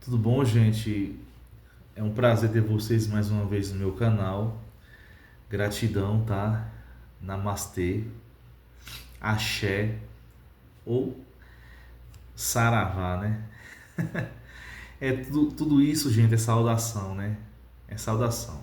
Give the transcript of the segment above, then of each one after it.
Tudo bom, gente? É um prazer ter vocês mais uma vez no meu canal. Gratidão, tá? Namastê, axé ou saravá, né? Tudo isso, gente, é saudação, né? É saudação.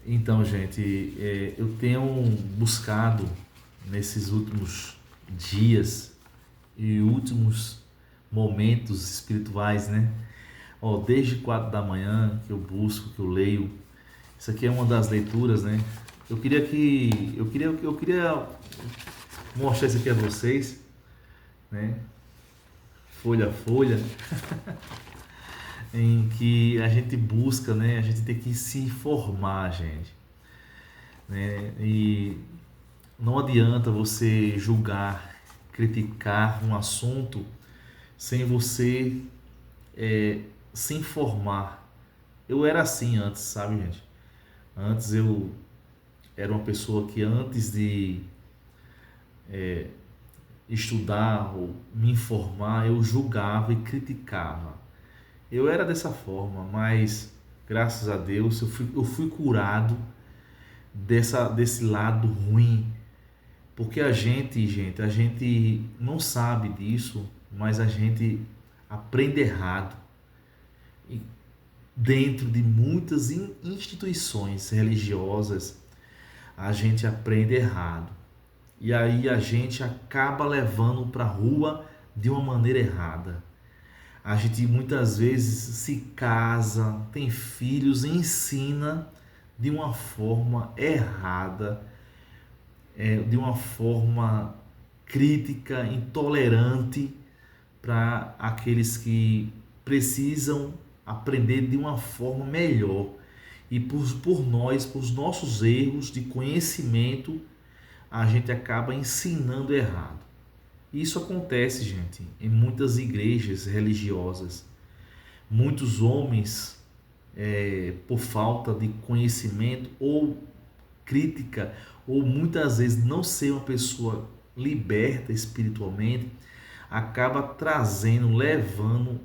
Então, gente, eu tenho buscado nesses últimos dias e últimos momentos espirituais, né? Desde 4 da manhã que eu busco, que eu leio. Isso aqui é uma das leituras, né? Eu queria mostrar isso aqui a vocês, né? Folha a folha, em que a gente busca, né? A gente tem que se informar, gente, né? E não adianta você julgar, criticar um assunto sem você se informar. Eu era assim antes, sabe, gente? Antes eu era uma pessoa que antes de estudar ou me informar, eu julgava e criticava. Eu era dessa forma, mas graças a Deus eu fui curado desse lado ruim. Porque a gente não sabe disso, mas a gente aprende errado. E dentro de muitas instituições religiosas, a gente aprende errado. E aí a gente acaba levando para a rua de uma maneira errada. A gente muitas vezes se casa, tem filhos, ensina de uma forma errada, de uma forma crítica, intolerante para aqueles que precisam aprender de uma forma melhor. E por nós, por nossos erros de conhecimento, a gente acaba ensinando errado. Isso acontece, gente, em muitas igrejas religiosas. Muitos homens, por falta de conhecimento ou crítica, ou muitas vezes não ser uma pessoa liberta espiritualmente, acaba trazendo, levando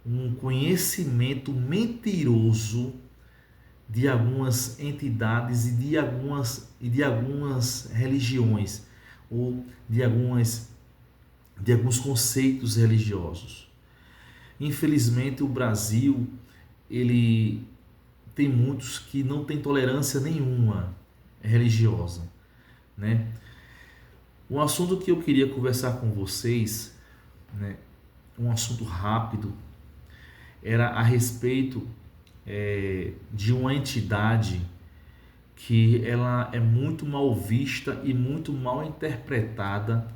um conhecimento mentiroso de algumas entidades e de algumas religiões ou de alguns conceitos religiosos. Infelizmente o Brasil, ele tem muitos que não tem tolerância nenhuma religiosa, né? Um assunto que eu queria conversar com vocês, né, um assunto rápido, era a respeito de uma entidade que ela é muito mal vista e muito mal interpretada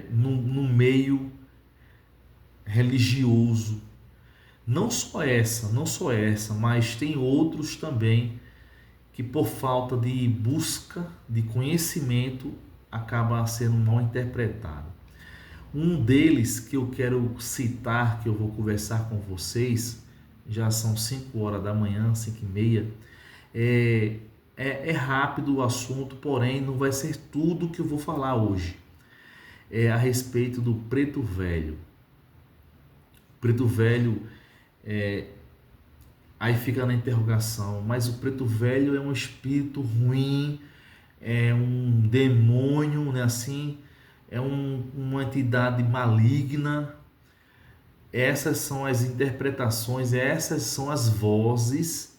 no meio religioso. Não só essa, mas tem outros também que por falta de busca de conhecimento acaba sendo mal interpretado. Um deles que eu quero citar, que eu vou conversar com vocês, já são 5 horas da manhã, 5h30, é rápido o assunto, porém não vai ser tudo que eu vou falar hoje. É a respeito do preto velho. Preto velho, aí fica na interrogação, mas o preto velho é um espírito ruim, é um demônio, né? Assim, é uma entidade maligna. Essas são as interpretações, essas são as vozes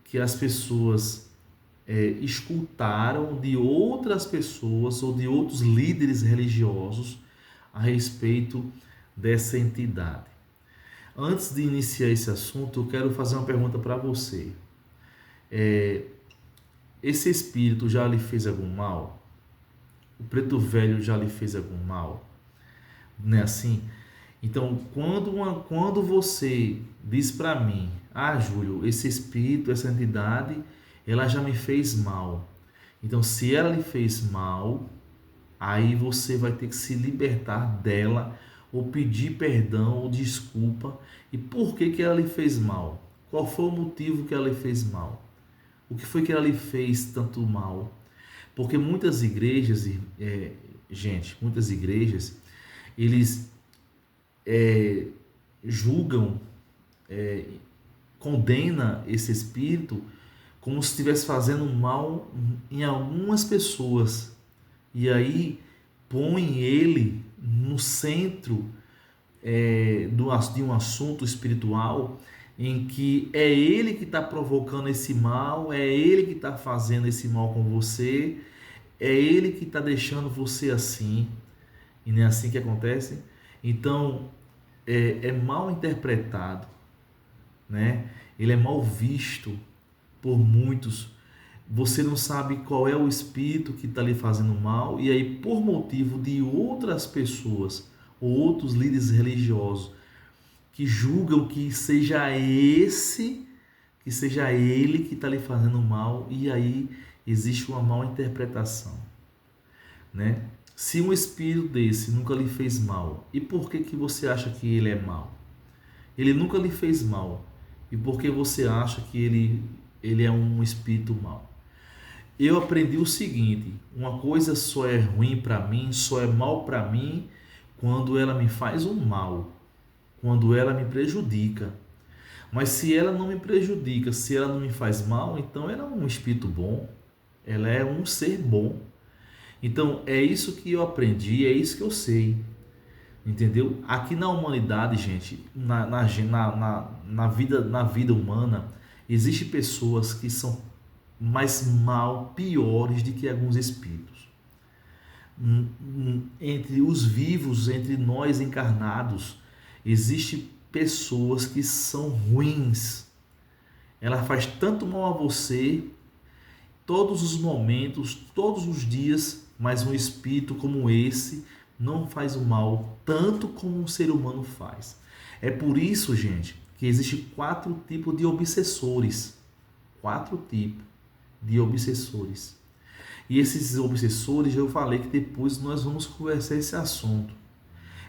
que as pessoas escutaram de outras pessoas ou de outros líderes religiosos a respeito dessa entidade. Antes de iniciar esse assunto, eu quero fazer uma pergunta para você. Esse espírito já lhe fez algum mal? O preto velho já lhe fez algum mal? Não é assim? Então, quando você diz para mim, Júlio, esse espírito, essa entidade, ela já me fez mal. Então, se ela lhe fez mal, aí você vai ter que se libertar dela, ou pedir perdão ou desculpa. E por que ela lhe fez mal? Qual foi o motivo que ela lhe fez mal? O que foi que ela lhe fez tanto mal? Porque muitas igrejas, muitas igrejas, eles julgam, condena esse espírito como se estivesse fazendo mal em algumas pessoas. E aí põe ele no centro de um assunto espiritual em que é ele que está provocando esse mal, é ele que está fazendo esse mal com você, é ele que está deixando você assim, e não é assim que acontece. Então é mal interpretado, né? Ele é mal visto por muitos. Você não sabe qual é o espírito que está lhe fazendo mal, e aí, por motivo de outras pessoas ou outros líderes religiosos que julgam que seja ele que está lhe fazendo mal, e aí existe uma mal interpretação, né? Se um espírito desse nunca lhe fez mal, e por que você acha que ele é mal? Ele nunca lhe fez mal, e por que você acha que ele é um espírito mau? Eu aprendi o seguinte: uma coisa só é ruim para mim, só é mal para mim quando ela me faz um mal, quando ela me prejudica. Mas se ela não me prejudica, se ela não me faz mal, então ela é um espírito bom, ela é um ser bom. Então é isso que eu aprendi, é isso que eu sei. Entendeu? Aqui na humanidade, gente, na vida humana, existem pessoas que são mais mal, piores do que alguns espíritos. Entre os vivos, entre nós encarnados, existem pessoas que são ruins. Ela faz tanto mal a você, todos os momentos, todos os dias, mas um espírito como esse não faz o mal tanto como um ser humano faz. É por isso, gente, que existem 4 tipos de obsessores. 4 tipos de obsessores. E esses obsessores, eu falei que depois nós vamos conversar esse assunto.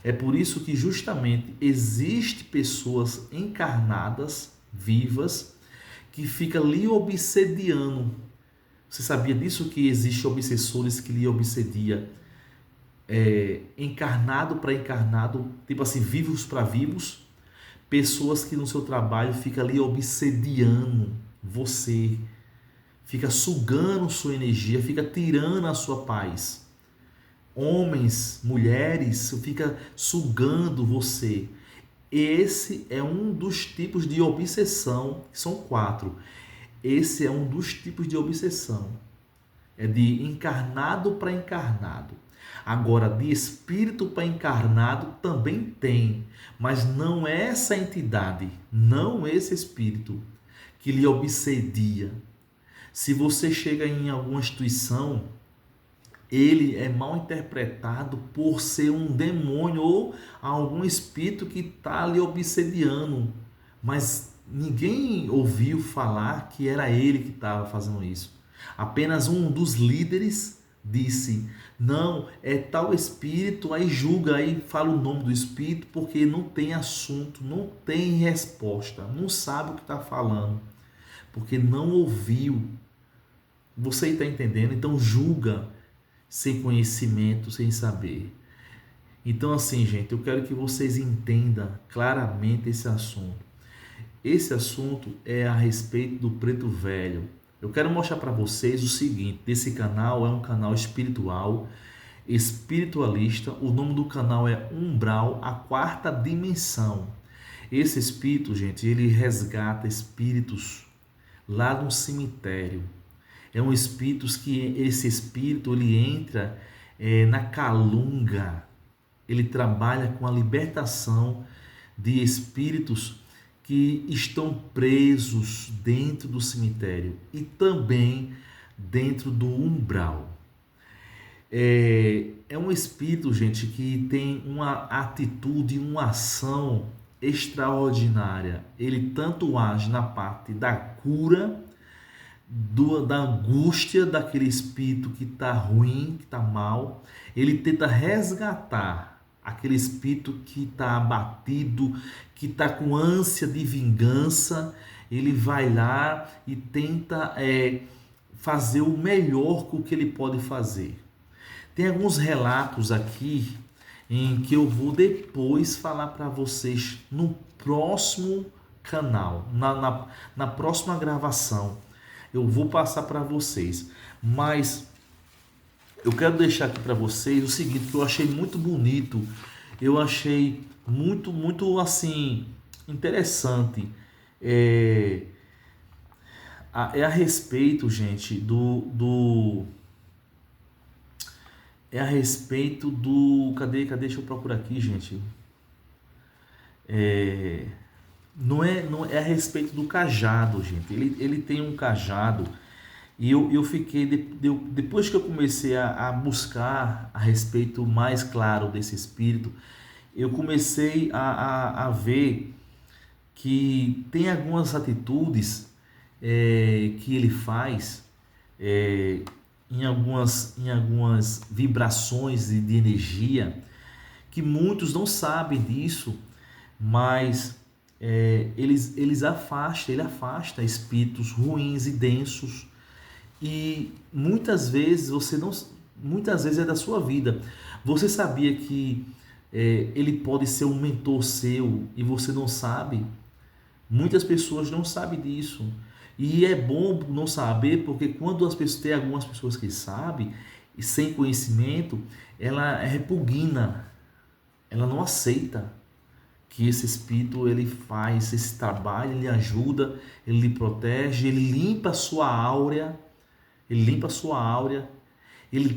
É por isso que justamente existe pessoas encarnadas, vivas, que ficam lhe obsediando. Você sabia disso, que existe obsessores que lhe obsedia encarnado para encarnado, tipo assim, vivos para vivos, pessoas que no seu trabalho fica ali obsediando você, fica sugando sua energia, fica tirando a sua paz. Homens, mulheres, fica sugando você. Esse é um dos tipos de obsessão, são 4. Esse é um dos tipos de obsessão. É de encarnado para encarnado. Agora, de espírito para encarnado também tem, mas não é essa entidade, não esse espírito que lhe obsedia. Se você chega em alguma instituição, ele é mal interpretado por ser um demônio ou algum espírito que está lhe obsediando, mas ninguém ouviu falar que era ele que estava fazendo isso. Apenas um dos líderes disse: não, é tal espírito, aí julga, aí fala o nome do espírito, porque não tem assunto, não tem resposta, não sabe o que está falando, porque não ouviu. Você está entendendo? Então julga sem conhecimento, sem saber. Então assim, gente, eu quero que vocês entendam claramente esse assunto. Esse assunto é a respeito do preto velho. Eu quero mostrar para vocês o seguinte: esse canal é um canal espiritual, espiritualista. O nome do canal é Umbral, a 4ª dimensão. Esse espírito, gente, ele resgata espíritos lá no cemitério. É um espírito que esse espírito ele entra na calunga. Ele trabalha com a libertação de espíritos que estão presos dentro do cemitério e também dentro do umbral. É um espírito, gente, que tem uma atitude, uma ação extraordinária. Ele tanto age na parte da cura, da angústia daquele espírito que está ruim, que está mal. Ele tenta resgatar aquele espírito que está abatido, que está com ânsia de vingança. Ele vai lá e tenta fazer o melhor com o que ele pode fazer. Tem alguns relatos aqui em que eu vou depois falar para vocês no próximo canal, na próxima gravação. Eu vou passar para vocês. Mas eu quero deixar aqui para vocês o seguinte, que eu achei muito bonito. Eu achei muito assim, interessante. É a respeito, gente, é a respeito do... Cadê? Deixa eu procurar aqui, gente. Não é a respeito do cajado, gente. Ele tem um cajado e eu fiquei... Depois que eu comecei a buscar a respeito mais claro desse espírito, eu comecei a ver que tem algumas atitudes que ele faz em algumas vibrações de energia que muitos não sabem disso, mas ele afasta espíritos ruins e densos, e muitas vezes muitas vezes é da sua vida. Você sabia que ele pode ser um mentor seu e você não sabe? Muitas pessoas não sabem disso. E é bom não saber, porque quando as pessoas, tem algumas pessoas que sabem, e sem conhecimento, ela repugna, ela não aceita que esse espírito ele faz esse trabalho, ele ajuda, ele lhe protege, ele limpa a sua áurea, ele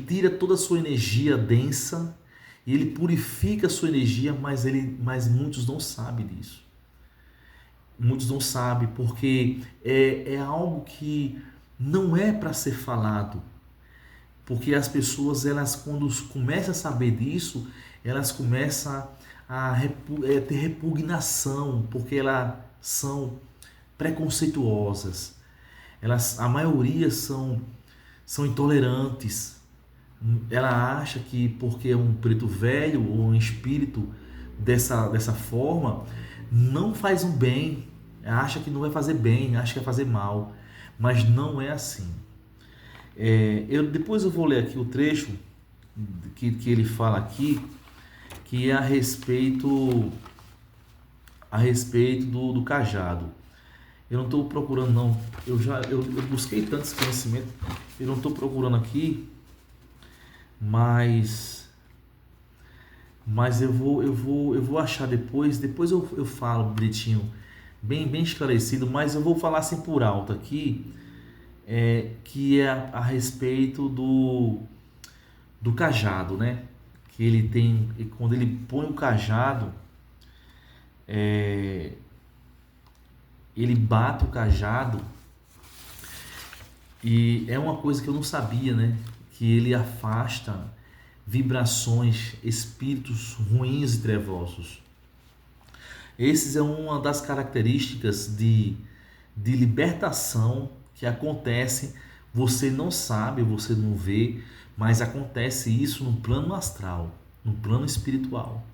tira toda a sua energia densa, e ele purifica a sua energia, mas muitos não sabem disso. Muitos não sabem porque é algo que não é para ser falado. Porque as pessoas, elas quando começam a saber disso, elas começam a ter repugnação, porque elas são preconceituosas. A maioria são intolerantes. Ela acha que porque é um preto velho ou um espírito dessa forma, não faz um bem, acha que não vai fazer bem, acha que vai fazer mal, mas não é assim. Depois eu vou ler aqui o trecho que ele fala aqui, que é a respeito do cajado. Eu não estou procurando não, eu busquei tanto esse conhecimento, eu não estou procurando aqui, mas eu vou achar depois eu falo bonitinho, bem esclarecido, mas eu vou falar assim por alto aqui, que é a respeito do cajado, né? Que ele tem, e quando ele põe o cajado, ele bate o cajado, e é uma coisa que eu não sabia, né? Que ele afasta vibrações, espíritos ruins e trevosos. Esses é uma das características de libertação que acontece. Você não sabe, você não vê, mas acontece isso no plano astral, no plano espiritual.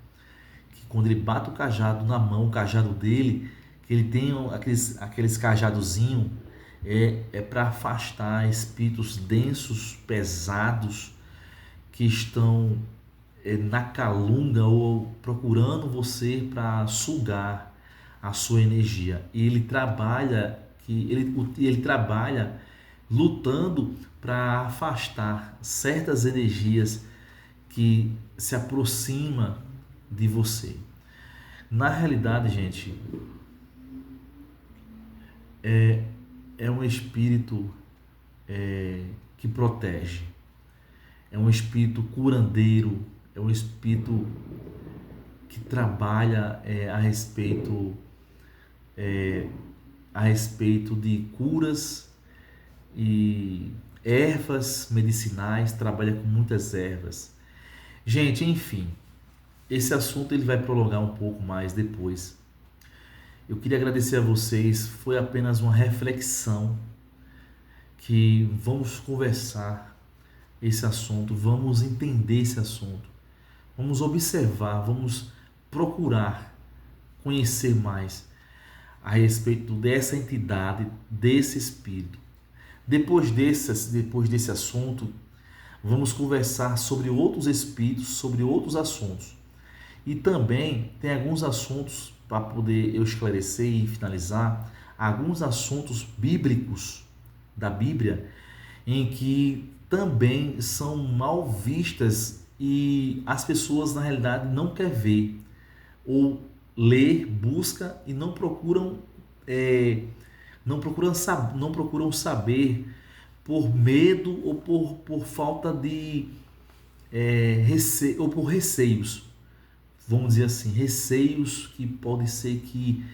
Que quando ele bate o cajado na mão, o cajado dele, que ele tem aqueles cajadozinhos, é para afastar espíritos densos, pesados, que estão na calunga ou procurando você para sugar a sua energia. E ele trabalha lutando para afastar certas energias que se aproximam de você. Na realidade, gente, é um espírito que protege, é um espírito curandeiro, é um espírito que trabalha a respeito de curas e ervas medicinais, trabalha com muitas ervas. Gente, enfim, esse assunto ele vai prolongar um pouco mais depois. Eu queria agradecer a vocês, foi apenas uma reflexão, que vamos conversar esse assunto, vamos entender esse assunto, vamos observar, vamos procurar conhecer mais a respeito dessa entidade, desse espírito. Depois desse assunto, vamos conversar sobre outros espíritos, sobre outros assuntos. E também tem alguns assuntos, para poder eu esclarecer e finalizar, alguns assuntos bíblicos da Bíblia em que também são mal vistas e as pessoas na realidade não querem ver ou ler, busca e não procuram não procuram saber por medo ou por falta de ou por receios, vamos dizer assim, receios que pode ser que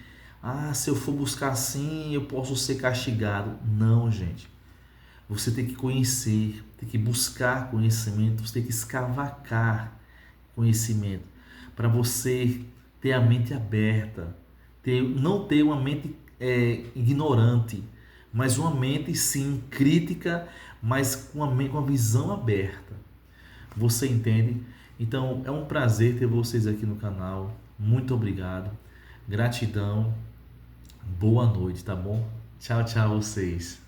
se eu for buscar assim eu posso ser castigado. Não, gente. Você tem que conhecer, tem que buscar conhecimento, você tem que escavacar conhecimento para você ter a mente aberta, não ter uma mente ignorante, mas uma mente sim crítica, mas com uma visão aberta. Você entende? Então é um prazer ter vocês aqui no canal. Muito obrigado. Gratidão. Boa noite, tá bom? Tchau, tchau vocês.